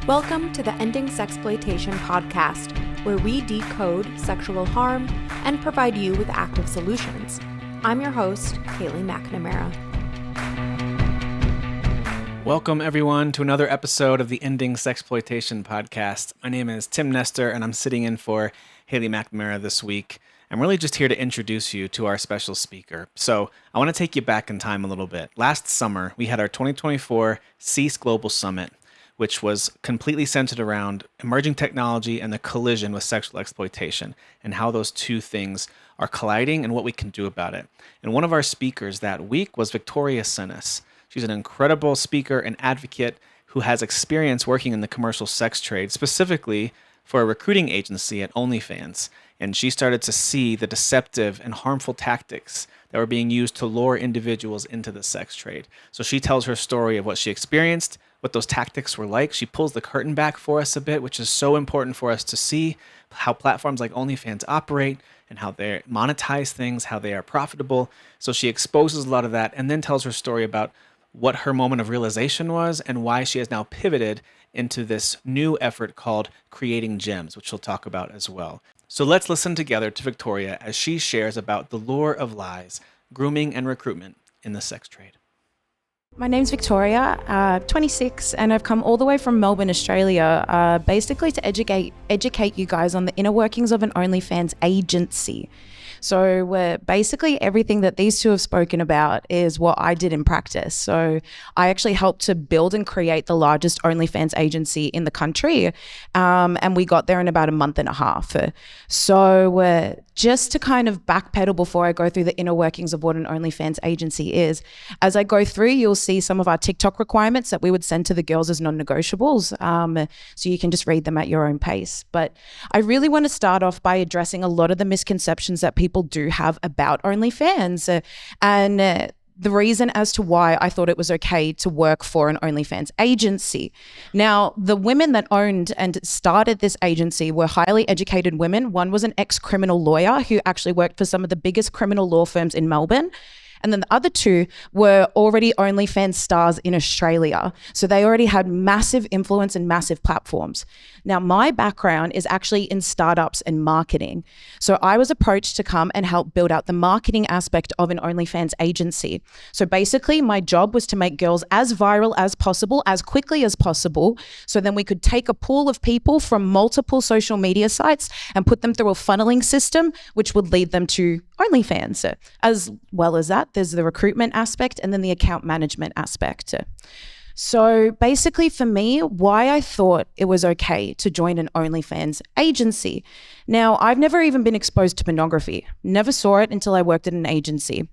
Welcome to the Ending Sexploitation podcast, where we decode sexual harm and provide you with active solutions. I'm your host, Kaylee McNamara. Welcome, everyone, to another episode of the Ending Sexploitation podcast. My name is Tim Nestor, and I'm sitting in for Haley McNamara this week. I'm really just here to introduce you to our special speaker. So I want to take you back in time a little bit. Last summer, we had our 2024 CESE Global Summit, which was completely centered around emerging technology and the collision with sexual exploitation and how those two things are colliding and what we can do about it. And one of our speakers that week was Victoria Sinis. She's an incredible speaker and advocate who has experience working in the commercial sex trade, specifically for a recruiting agency at OnlyFans. And she started to see the deceptive and harmful tactics that were being used to lure individuals into the sex trade. So she tells her story of what she experienced, what those tactics were like. She pulls the curtain back for us a bit, which is so important for us to see how platforms like OnlyFans operate and how they monetize things, how they are profitable. So she exposes a lot of that and then tells her story about what her moment of realization was and why she has now pivoted into this new effort called Creating Gems, which she'll talk about as well. So let's listen together to Victoria as she shares about the lure of lies, grooming and recruitment in the sex trade. My name's Victoria, 26, and I've come all the way from Melbourne, Australia, basically to educate you guys on the inner workings of an OnlyFans agency. So basically everything that these two have spoken about is what I did in practice. So I actually helped to build and create the largest OnlyFans agency in the country, and we got there in about a month and a half. So just to kind of backpedal before I go through the inner workings of what an OnlyFans agency is, as I go through, you'll see some of our TikTok requirements that we would send to the girls as non-negotiables, so you can just read them at your own pace. But I really want to start off by addressing a lot of the misconceptions that people do have about OnlyFans, and the reason as to why I thought it was okay to work for an OnlyFans agency. Now, the women that owned and started this agency were highly educated women. One was an ex-criminal lawyer who actually worked for some of the biggest criminal law firms in Melbourne. And then the other two were already OnlyFans stars in Australia. So they already had massive influence and massive platforms. Now, my background is actually in startups and marketing. So I was approached to come and help build out the marketing aspect of an OnlyFans agency. So basically, my job was to make girls as viral as possible, as quickly as possible. So then we could take a pool of people from multiple social media sites and put them through a funneling system, which would lead them to OnlyFans. As well as that, there's the recruitment aspect and then the account management aspect. So basically for me, why I thought it was okay to join an OnlyFans agency. Now, I've never even been exposed to pornography. Never saw it until I worked at an agency.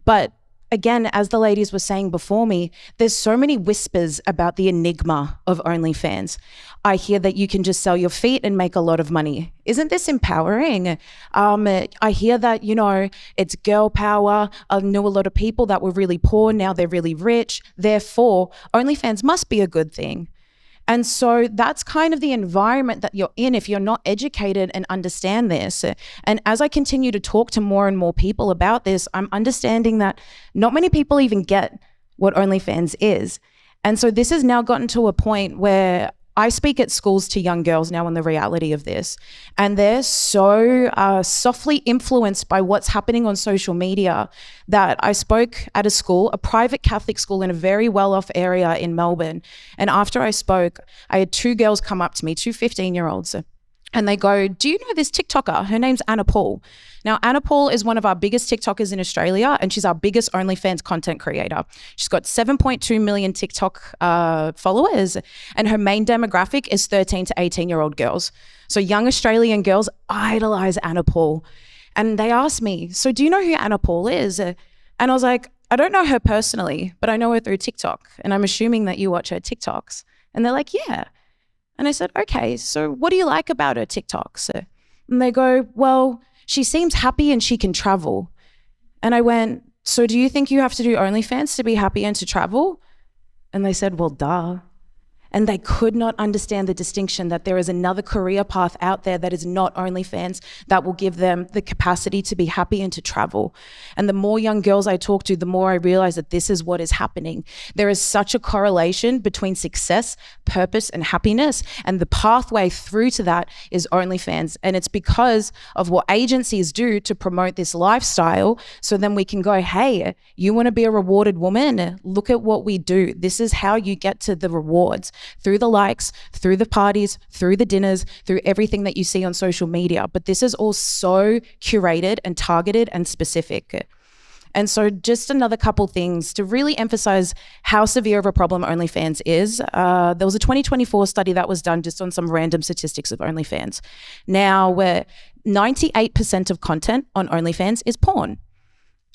But again, as the ladies were saying before me, there's so many whispers about the enigma of OnlyFans. I hear that you can just sell your feet and make a lot of money. Isn't this empowering? I hear that, it's girl power. I know a lot of people that were really poor, now they're really rich. Therefore, OnlyFans must be a good thing. And so that's kind of the environment that you're in if you're not educated and understand this. And as I continue to talk to more and more people about this, I'm understanding that not many people even get what OnlyFans is. And so this has now gotten to a point where I speak at schools to young girls now on the reality of this, and they're so softly influenced by what's happening on social media that I spoke at a school, a private Catholic school in a very well-off area in Melbourne. And after I spoke, I had two girls come up to me, two 15-year-olds, and they go, "Do you know this TikToker? Her name's Anna Paul." Now, Anna Paul is one of our biggest TikTokers in Australia, and she's our biggest OnlyFans content creator. She's got 7.2 million TikTok followers, and her main demographic is 13 to 18-year-old girls. So young Australian girls idolize Anna Paul. And they asked me, "So do you know who Anna Paul is?" And I was like, "I don't know her personally, but I know her through TikTok, and I'm assuming that you watch her TikToks." And they're like, "Yeah." And I said, "Okay, so what do you like about her TikToks?" And they go, "Well, she seems happy and she can travel." And I went, "So do you think you have to do OnlyFans to be happy and to travel?" And they said, "Well, duh." And they could not understand the distinction that there is another career path out there that is not OnlyFans that will give them the capacity to be happy and to travel. And the more young girls I talk to, the more I realize that this is what is happening. There is such a correlation between success, purpose, and happiness. And the pathway through to that is OnlyFans. And it's because of what agencies do to promote this lifestyle. So then we can go, hey, you want to be a rewarded woman? Look at what we do. This is how you get to the rewards. Through the likes, through the parties, through the dinners, through everything that you see on social media. But this is all so curated and targeted and specific. And so just another couple things to really emphasize how severe of a problem OnlyFans is. There was a 2024 study that was done just on some random statistics of OnlyFans. Now, where 98% of content on OnlyFans is porn.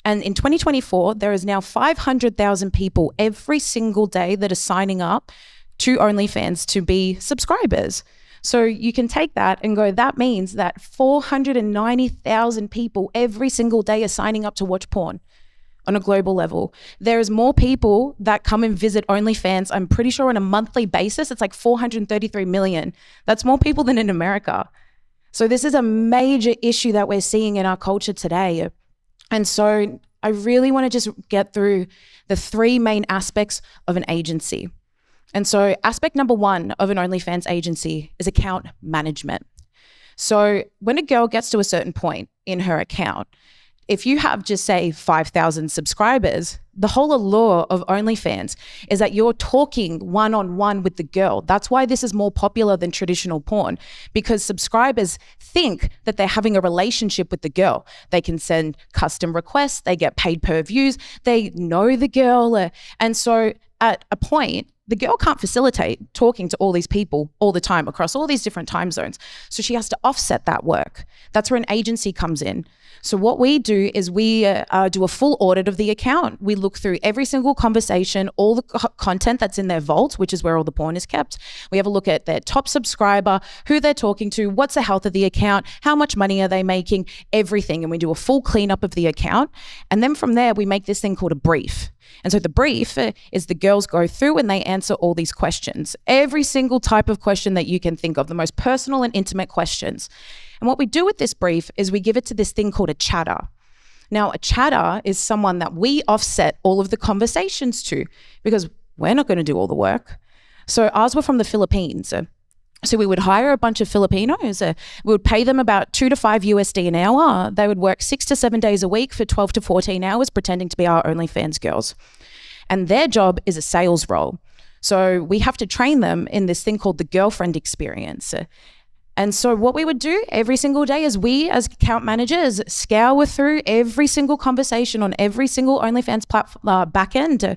And in 2024, there is now 500,000 people every single day that are signing up to OnlyFans to be subscribers. So you can take that and go, that means that 490,000 people every single day are signing up to watch porn on a global level. There is more people that come and visit OnlyFans, I'm pretty sure on a monthly basis, it's like 433 million. That's more people than in America. So this is a major issue that we're seeing in our culture today. And so I really want to just get through the three main aspects of an agency. And so aspect number one of an OnlyFans agency is account management. So when a girl gets to a certain point in her account, if you have just say 5,000 subscribers, the whole allure of OnlyFans is that you're talking one-on-one with the girl. That's why this is more popular than traditional porn, because subscribers think that they're having a relationship with the girl. They can send custom requests, they get paid per views, they know the girl. And so at a point, the girl can't facilitate talking to all these people all the time across all these different time zones. So she has to offset that work. That's where an agency comes in. So what we do is we do a full audit of the account. We look through every single conversation, all the content that's in their vault, which is where all the porn is kept. We have a look at their top subscriber, who they're talking to, what's the health of the account, how much money are they making, everything. And we do a full cleanup of the account. And then from there, we make this thing called a brief. And so the brief is the girls go through and they answer all these questions, every single type of question that you can think of, the most personal and intimate questions. And what we do with this brief is we give it to this thing called a chatter. Now, a chatter is someone that we offset all of the conversations to, because we're not going to do all the work. So ours were from the Philippines. So we would hire a bunch of Filipinos. We would pay them about $2 to $5 USD an hour. They would work 6 to 7 days a week for 12 to 14 hours, pretending to be our OnlyFans girls. And their job is a sales role. So we have to train them in this thing called the girlfriend experience. And so what we would do every single day is we, as account managers, scour through every single conversation on every single OnlyFans back end.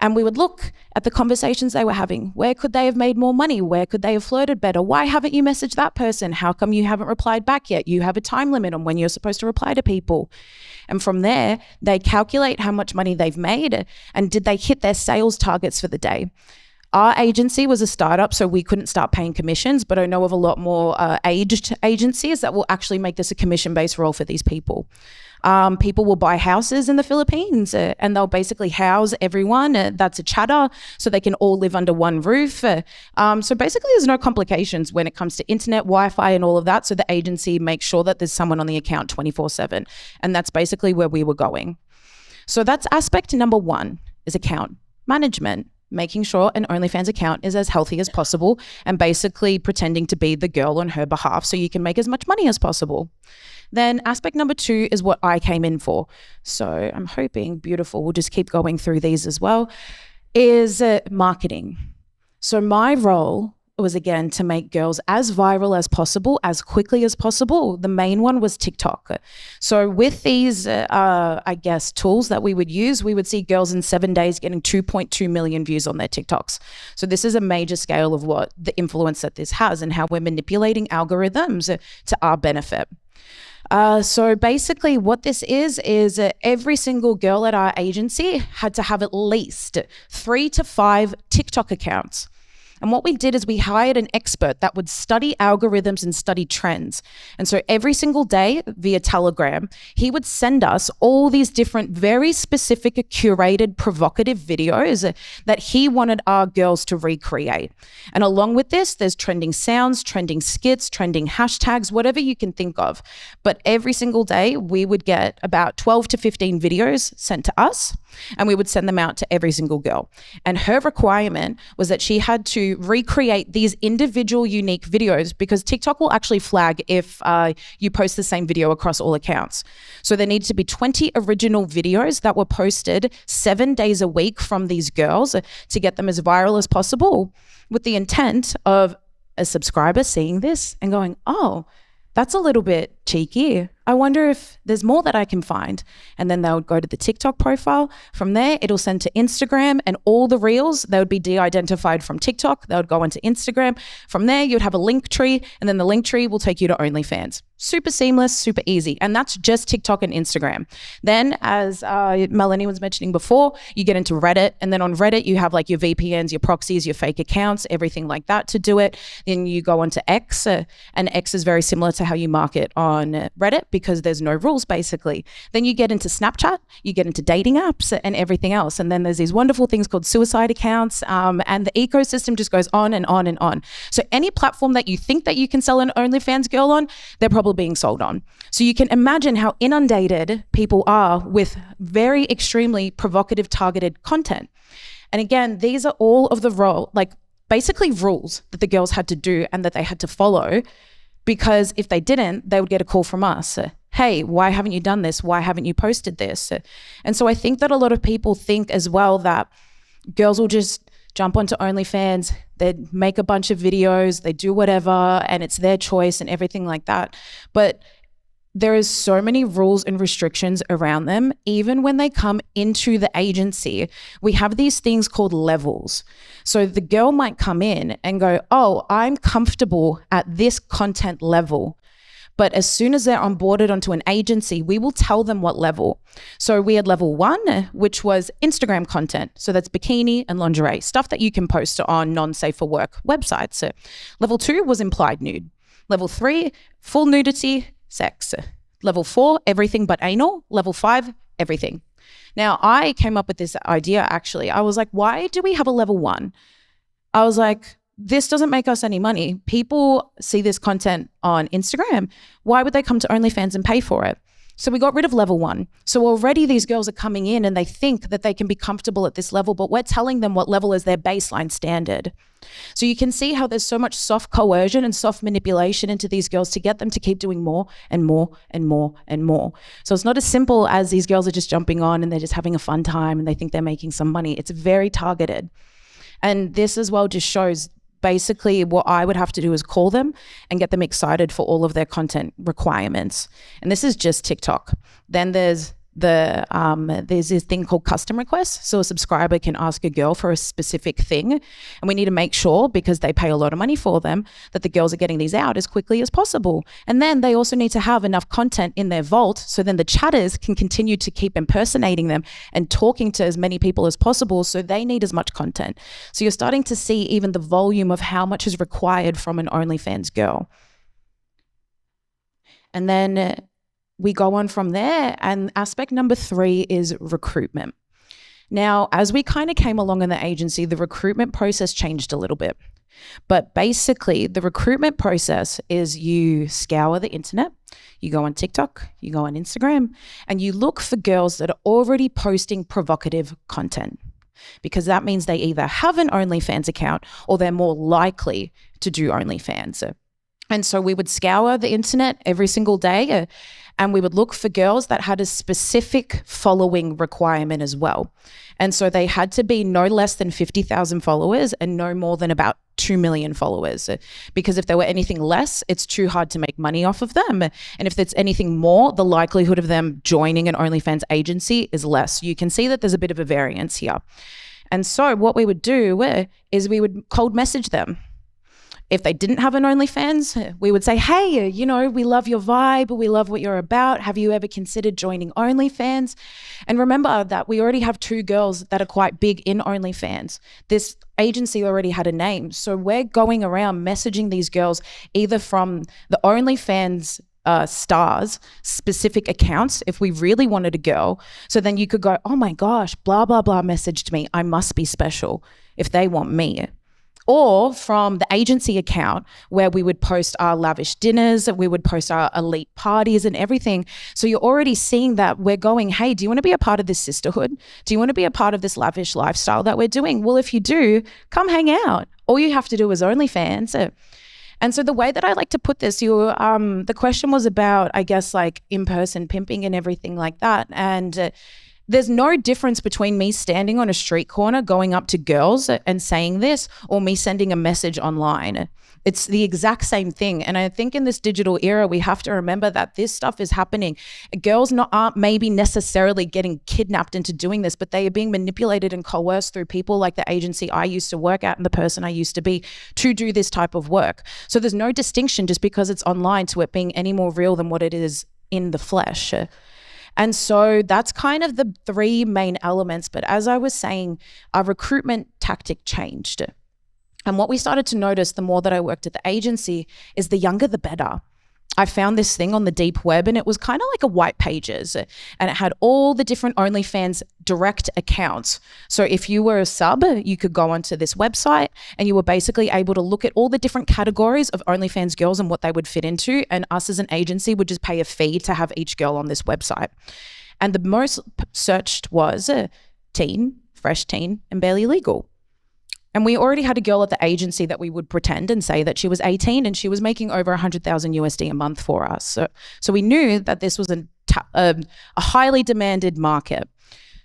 And we would look at the conversations they were having. Where could they have made more money? Where could they have flirted better? Why haven't you messaged that person? How come you haven't replied back yet? You have a time limit on when you're supposed to reply to people. And from there, they calculate how much money they've made and did they hit their sales targets for the day. Our agency was a startup, so we couldn't start paying commissions, but I know of a lot more aged agencies that will actually make this a commission-based role for these people. People will buy houses in the Philippines and they'll basically house everyone. That's a chatter, so they can all live under one roof. So basically there's no complications when it comes to internet, Wi-Fi and all of that. So the agency makes sure that there's someone on the account 24/7. And that's basically where we were going. So that's aspect number one, is account management. Making sure an OnlyFans account is as healthy as possible and basically pretending to be the girl on her behalf so you can make as much money as possible. Then aspect number two is what I came in for. So I'm hoping, beautiful, we'll just keep going through these as well, is marketing. So my role was, again, to make girls as viral as possible, as quickly as possible. The main one was TikTok. So with these, tools that we would use, we would see girls in 7 days getting 2.2 million views on their TikToks. So this is a major scale of what the influence that this has and how we're manipulating algorithms to our benefit. So basically what this is every single girl at our agency had to have at least 3 to 5 TikTok accounts. And what we did is we hired an expert that would study algorithms and study trends. And so every single day via Telegram, he would send us all these different, very specific, curated, provocative videos that he wanted our girls to recreate. And along with this, there's trending sounds, trending skits, trending hashtags, whatever you can think of. But every single day, we would get about 12 to 15 videos sent to us, and we would send them out to every single girl. And her requirement was that she had to recreate these individual unique videos, because TikTok will actually flag if you post the same video across all accounts. So there needed to be 20 original videos that were posted 7 days a week from these girls to get them as viral as possible, with the intent of a subscriber seeing this and going, oh, that's a little bit cheeky. I wonder if there's more that I can find. And then they would go to the TikTok profile. From there, it'll send to Instagram, and all the reels, they would be de-identified from TikTok. They would go into Instagram. From there, you'd have a link tree, and then the link tree will take you to OnlyFans. Super seamless, super easy. And that's just TikTok and Instagram. Then, as Melanie was mentioning before, you get into Reddit. And then on Reddit, you have like your VPNs, your proxies, your fake accounts, everything like that to do it. Then you go onto X, and X is very similar to how you market on Reddit, because there's no rules basically. Then you get into Snapchat, you get into dating apps and everything else. And then there's these wonderful things called suicide accounts, and the ecosystem just goes on and on and on. So any platform that you think that you can sell an OnlyFans girl on, they're probably being sold on. So you can imagine how inundated people are with very extremely provocative targeted content. And again, these are all of the basically rules that the girls had to do and that they had to follow, because if they didn't, they would get a call from us. Hey, why haven't you done this? Why haven't you posted this? And so I think that a lot of people think as well that girls will just jump onto OnlyFans, they make a bunch of videos, they do whatever, and it's their choice and everything like that. But there is so many rules and restrictions around them. Even when they come into the agency, we have these things called levels. So the girl might come in and go, oh, I'm comfortable at this content level. But as soon as they're onboarded onto an agency, we will tell them what level. So we had level 1, which was Instagram content. So that's bikini and lingerie, stuff that you can post on non-safe for work websites. So level 2 was implied nude. Level 3, full nudity, sex. Level 4, everything but anal. Level 5, everything. Now, I came up with this idea, actually. I was like, why do we have a level 1? I was like, this doesn't make us any money. People see this content on Instagram. Why would they come to OnlyFans and pay for it? So we got rid of level 1. So already these girls are coming in and they think that they can be comfortable at this level, but we're telling them what level is their baseline standard. So you can see how there's so much soft coercion and soft manipulation into these girls to get them to keep doing more and more and more and more. So it's not as simple as these girls are just jumping on and they're just having a fun time and they think they're making some money. It's very targeted. And this as well just shows basically what I would have to do is call them and get them excited for all of their content requirements. And this is just TikTok. Then there's this thing called custom requests. So a subscriber can ask a girl for a specific thing, and we need to make sure, because they pay a lot of money for them, that the girls are getting these out as quickly as possible. And then they also need to have enough content in their vault, so then the chatters can continue to keep impersonating them and talking to as many people as possible, so they need as much content. So you're starting to see even the volume of how much is required from an OnlyFans girl. And then we go on from there, and aspect number 3 is recruitment. Now, as we kind of came along in the agency, the recruitment process changed a little bit. But basically, the recruitment process is you scour the internet, you go on TikTok, you go on Instagram, and you look for girls that are already posting provocative content, because that means they either have an OnlyFans account or they're more likely to do OnlyFans. And so we would scour the internet every single day, and we would look for girls that had a specific following requirement as well. And so they had to be no less than 50,000 followers and no more than about 2 million followers. Because if there were anything less, it's too hard to make money off of them. And if it's anything more, the likelihood of them joining an OnlyFans agency is less. You can see that there's a bit of a variance here. And so what we would do is we would cold message them. If they didn't have an OnlyFans, we would say, hey, we love your vibe. We love what you're about. Have you ever considered joining OnlyFans? And remember that we already have 2 girls that are quite big in OnlyFans. This agency already had a name. So we're going around messaging these girls either from the OnlyFans stars specific accounts if we really wanted a girl. So then you could go, oh my gosh, blah, blah, blah messaged me. I must be special if they want me. Or from the agency account where we would post our lavish dinners, we would post our elite parties and everything. So you're already seeing that we're going, hey, do you want to be a part of this sisterhood? Do you want to be a part of this lavish lifestyle that we're doing? Well, if you do, come hang out. All you have to do is OnlyFans. And so the way that I like to put this, the question was about, I guess, like in-person pimping and everything like that. And there's no difference between me standing on a street corner going up to girls and saying this or me sending a message online. It's the exact same thing. And I think in this digital era, we have to remember that this stuff is happening. Girls aren't maybe necessarily getting kidnapped into doing this, but they are being manipulated and coerced through people like the agency I used to work at and the person I used to be to do this type of work. So there's no distinction just because it's online to it being any more real than what it is in the flesh. And so that's kind of the 3 main elements. But as I was saying, our recruitment tactic changed. And what we started to notice the more that I worked at the agency is the younger, the better. I found this thing on the deep web and it was kind of like a white pages and it had all the different OnlyFans direct accounts. So if you were a sub, you could go onto this website and you were basically able to look at all the different categories of OnlyFans girls and what they would fit into. And us as an agency would just pay a fee to have each girl on this website. And the most searched was teen, fresh teen, and barely legal. And we already had a girl at the agency that we would pretend and say that she was 18 and she was making over 100,000 USD a month for us. So we knew that this was a highly demanded market.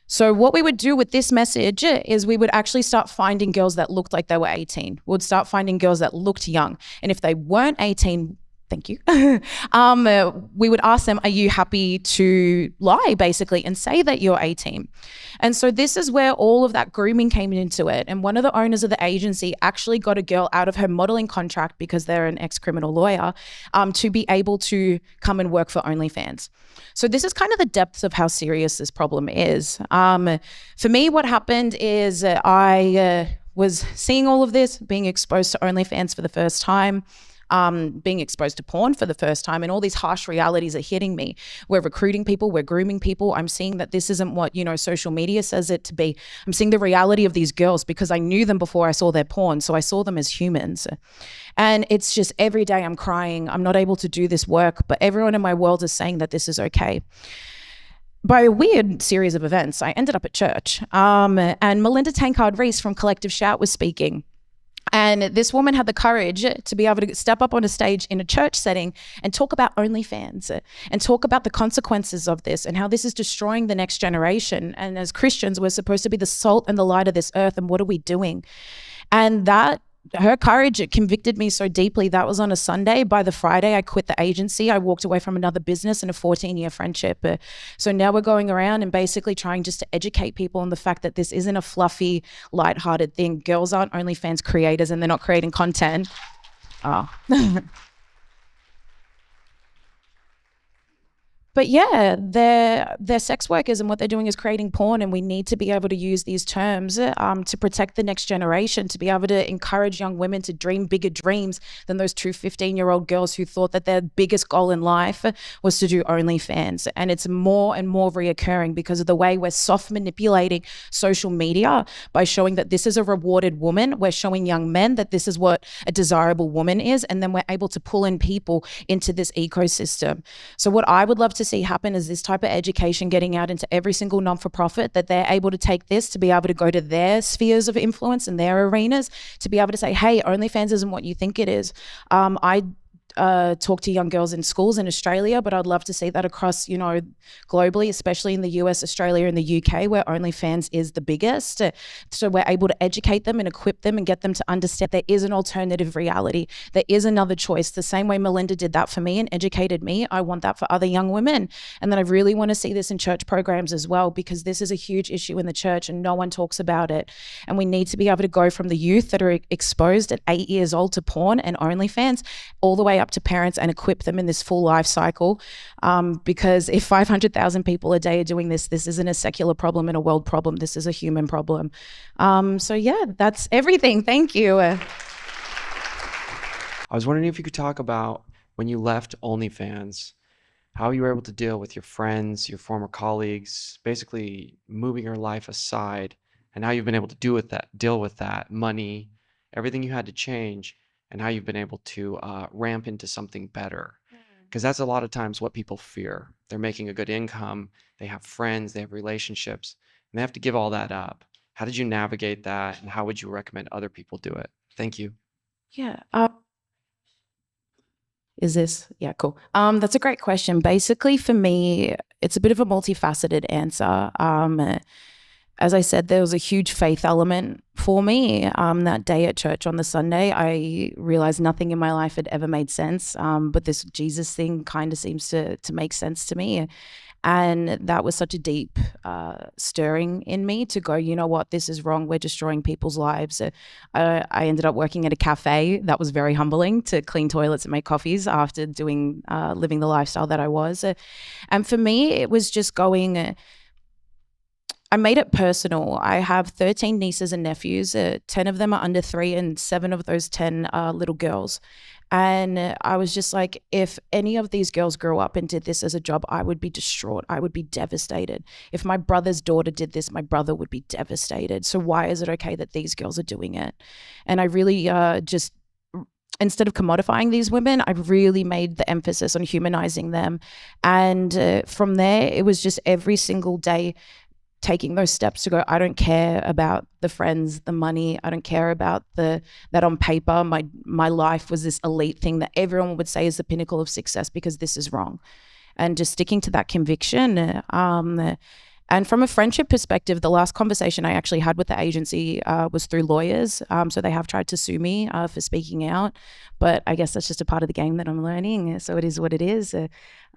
So what we would do with this message is we would actually start finding girls that looked like they were 18. We'd start finding girls that looked young. And if they weren't 18, thank you, we would ask them, are you happy to lie basically and say that you're 18? And so this is where all of that grooming came into it. And one of the owners of the agency actually got a girl out of her modeling contract because they're an ex-criminal lawyer to be able to come and work for OnlyFans. So this is kind of the depths of how serious this problem is. For me, what happened is I was seeing all of this, being exposed to OnlyFans for the first time, being exposed to porn for the first time, and all these harsh realities are hitting me. We're recruiting people, we're grooming people. I'm seeing that this isn't what, social media says it to be. I'm seeing the reality of these girls because I knew them before I saw their porn, so I saw them as humans. And it's just every day I'm crying. I'm not able to do this work, but everyone in my world is saying that this is okay. By a weird series of events, I ended up at church, and Melinda Tankard-Reese from Collective Shout was speaking. And this woman had the courage to be able to step up on a stage in a church setting and talk about OnlyFans and talk about the consequences of this and how this is destroying the next generation. And as Christians, we're supposed to be the salt and the light of this earth. And what are we doing? And her courage, it convicted me so deeply. That was on a Sunday. By the Friday, I quit the agency. I walked away from another business and a 14-year friendship. So now we're going around and basically trying just to educate people on the fact that this isn't a fluffy, lighthearted thing. Girls aren't OnlyFans creators and they're not creating content. But yeah, they're sex workers and what they're doing is creating porn, and we need to be able to use these terms to protect the next generation, to be able to encourage young women to dream bigger dreams than those two 15-year-old girls who thought that their biggest goal in life was to do OnlyFans. And it's more and more reoccurring because of the way we're soft manipulating social media by showing that this is a rewarded woman. We're showing young men that this is what a desirable woman is, and then we're able to pull in people into this ecosystem. So what I would love to see happen is this type of education getting out into every single non-for-profit, that they're able to take this to be able to go to their spheres of influence and their arenas to be able to say, hey, OnlyFans isn't what you think it is. talk to young girls in schools in Australia, but I'd love to see that across, globally, especially in the US, Australia, and the UK, where OnlyFans is the biggest. So we're able to educate them and equip them and get them to understand there is an alternative reality. There is another choice. The same way Melinda did that for me and educated me, I want that for other young women. And then I really want to see this in church programs as well, because this is a huge issue in the church and no one talks about it. And we need to be able to go from the youth that are exposed at 8 years old to porn and OnlyFans all the way up to parents and equip them in this full life cycle. Because if 500,000 people a day are doing this, this isn't a secular problem and a world problem. This is a human problem. So yeah, that's everything. Thank you. I was wondering if you could talk about when you left OnlyFans, how you were able to deal with your friends, your former colleagues, basically moving your life aside, and how you've been able to deal with that money, everything you had to change, and how you've been able to ramp into something better. Because that's a lot of times what people fear. They're making a good income, they have friends, they have relationships, and they have to give all that up. How did you navigate that, and how would you recommend other people do it? Thank you. Yeah. Yeah, cool. That's a great question. Basically, for me, it's a bit of a multifaceted answer. As I said, there was a huge faith element for me. That day at church on the Sunday, I realized nothing in my life had ever made sense. But this Jesus thing kind of seems to make sense to me. And that was such a deep stirring in me to go, you know what, this is wrong. We're destroying people's lives. I ended up working at a cafe. That was very humbling, to clean toilets and make coffees after living the lifestyle that I was. And for me, it was just going... I made it personal. I have 13 nieces and nephews. 10 of them are under 3 and 7 of those 10 are little girls. And I was just like, if any of these girls grew up and did this as a job, I would be distraught. I would be devastated. If my brother's daughter did this, my brother would be devastated. So why is it okay that these girls are doing it? And I really instead of commodifying these women, I really made the emphasis on humanizing them. And from there, it was just every single day taking those steps to go, I don't care about the friends, the money. I don't care about that on paper, my life was this elite thing that everyone would say is the pinnacle of success, because this is wrong. And just sticking to that conviction. And from a friendship perspective, the last conversation I actually had with the agency was through lawyers. So they have tried to sue me for speaking out, but I guess that's just a part of the game that I'm learning. So it is what it is.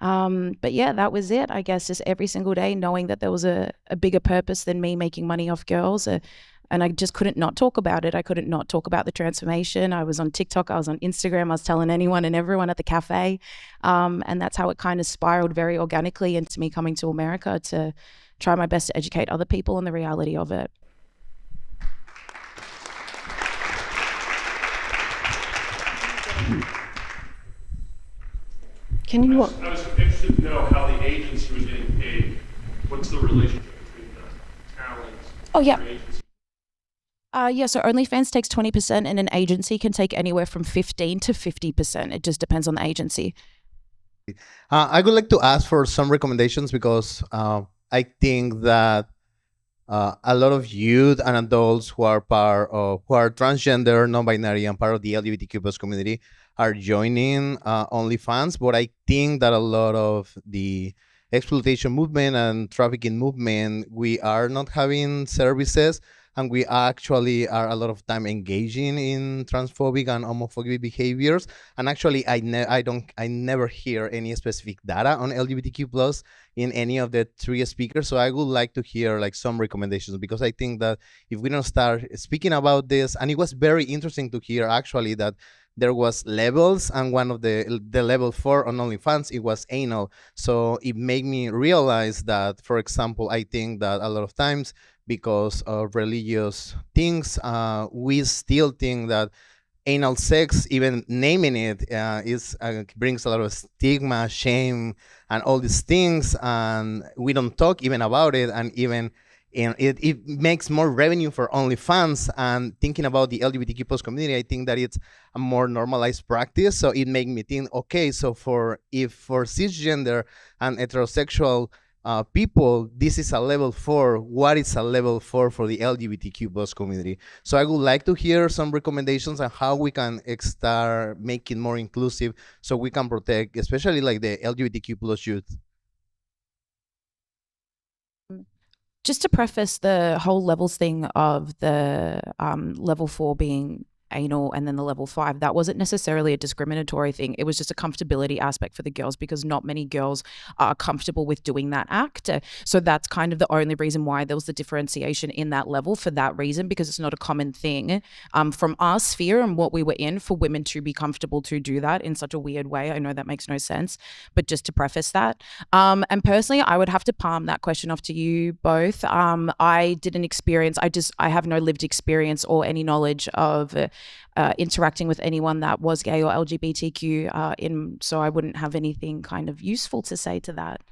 But yeah, that was it. I guess just every single day knowing that there was a bigger purpose than me making money off girls. And I just couldn't not talk about it. I couldn't not talk about the transformation. I was on TikTok, I was on Instagram, I was telling anyone and everyone at the cafe. And that's how it kind of spiraled very organically into me coming to America to try my best to educate other people on the reality of it. I was interested to know how the agency was getting paid. What's the relationship between the talent and the agency? So OnlyFans takes 20% and an agency can take anywhere from 15 to 50%. It just depends on the agency. I would like to ask for some recommendations, because I think that a lot of youth and adults who are transgender, non-binary, and part of the LGBTQ plus community are joining OnlyFans. But I think that a lot of the exploitation movement and trafficking movement, we are not having services, and we actually are a lot of time engaging in transphobic and homophobic behaviors. And actually, I never hear any specific data on LGBTQ plus in any of the 3 speakers. So I would like to hear like some recommendations, because I think that if we don't start speaking about this, and it was very interesting to hear actually that there was levels, and one of the level 4 on OnlyFans, it was anal. So it made me realize that, for example, I think that a lot of times, because of religious things, we still think that anal sex, even naming it, brings a lot of stigma, shame, and all these things, and we don't talk even about it, and it makes more revenue for OnlyFans. And thinking about the LGBTQ plus community, I think that it's a more normalized practice. So it made me think, okay, so for cisgender and heterosexual people, this is a level 4. What is a level 4 for the LGBTQ plus community? So I would like to hear some recommendations on how we can start making more inclusive, so we can protect, especially like the LGBTQ plus youth. Just to preface the whole levels thing of the level 4 being anal and then the level 5, that wasn't necessarily a discriminatory thing. It was just a comfortability aspect for the girls, because not many girls are comfortable with doing that act. So that's kind of the only reason why there was the differentiation in that level, for that reason, because it's not a common thing from our sphere and what we were in for women to be comfortable to do that in such a weird way. I know that makes no sense, but just to preface that. And personally, I would have to palm that question off to you both. I didn't experience, I have no lived experience or any knowledge of interacting with anyone that was gay or LGBTQ, so I wouldn't have anything kind of useful to say to that.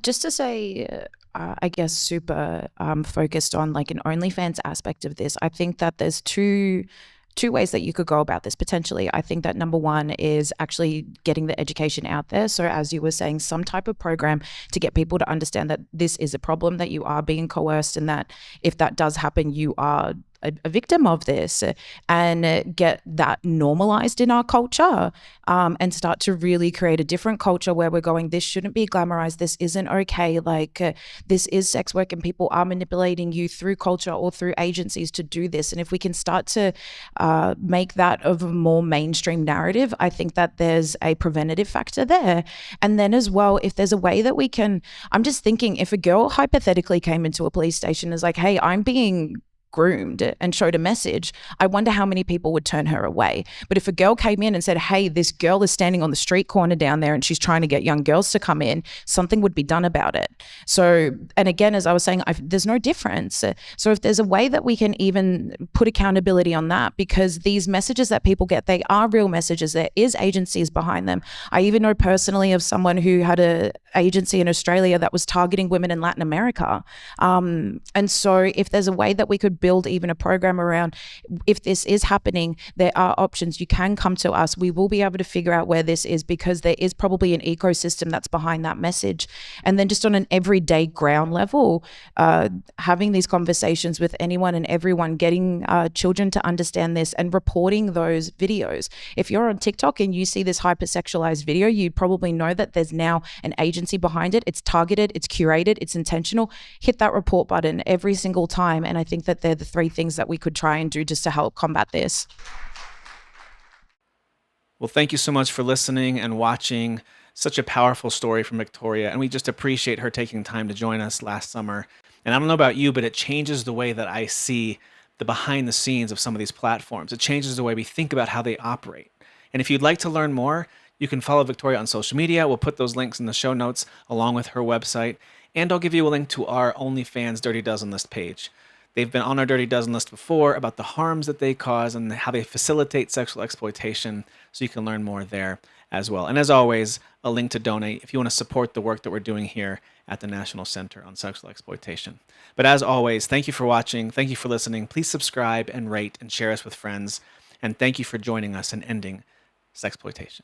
Just to say, I guess super focused on like an OnlyFans aspect of this, I think that there's two ways that you could go about this potentially. I think that number one is actually getting the education out there. So as you were saying, some type of program to get people to understand that this is a problem, that you are being coerced, and that if that does happen, you are a victim of this, and get that normalized in our culture, and start to really create a different culture where we're going, this shouldn't be glamorized, this isn't okay, like this is sex work and people are manipulating you through culture or through agencies to do this. And if we can start to make that of a more mainstream narrative, I think that there's a preventative factor there. And then as well, if there's a way that we can, I'm just thinking, if a girl hypothetically came into a police station and is like, hey, I'm being groomed, and showed a message, I wonder how many people would turn her away. But if a girl came in and said, hey, this girl is standing on the street corner down there and she's trying to get young girls to come in, something would be done about it. So, and again, as I was saying, there's no difference. So if there's a way that we can even put accountability on that, because these messages that people get, they are real messages. There is agencies behind them. I even know personally of someone who had an agency in Australia that was targeting women in Latin America. And so if there's a way that we could build even a program around, if this is happening, there are options. You can come to us. We will be able to figure out where this is, because there is probably an ecosystem that's behind that message. And then just on an everyday ground level, having these conversations with anyone and everyone, getting children to understand this and reporting those videos. If you're on TikTok and you see this hypersexualized video, you probably know that there's now an agency behind it. It's targeted, it's curated, it's intentional. Hit that report button every single time. And I think that they're the 3 things that we could try and do just to help combat this. Well, thank you so much for listening and watching. Such a powerful story from Victoria, and we just appreciate her taking time to join us last summer. And I don't know about you, but it changes the way that I see the behind the scenes of some of these platforms. It changes the way we think about how they operate. And if you'd like to learn more, you can follow Victoria on social media. We'll put those links in the show notes along with her website. And I'll give you a link to our OnlyFans Dirty Dozen List page. They've been on our Dirty Dozen list before about the harms that they cause and how they facilitate sexual exploitation, so you can learn more there as well. And as always, a link to donate if you want to support the work that we're doing here at the National Center on Sexual Exploitation. But as always, thank you for watching. Thank you for listening. Please subscribe and rate and share us with friends. And thank you for joining us in ending sexploitation.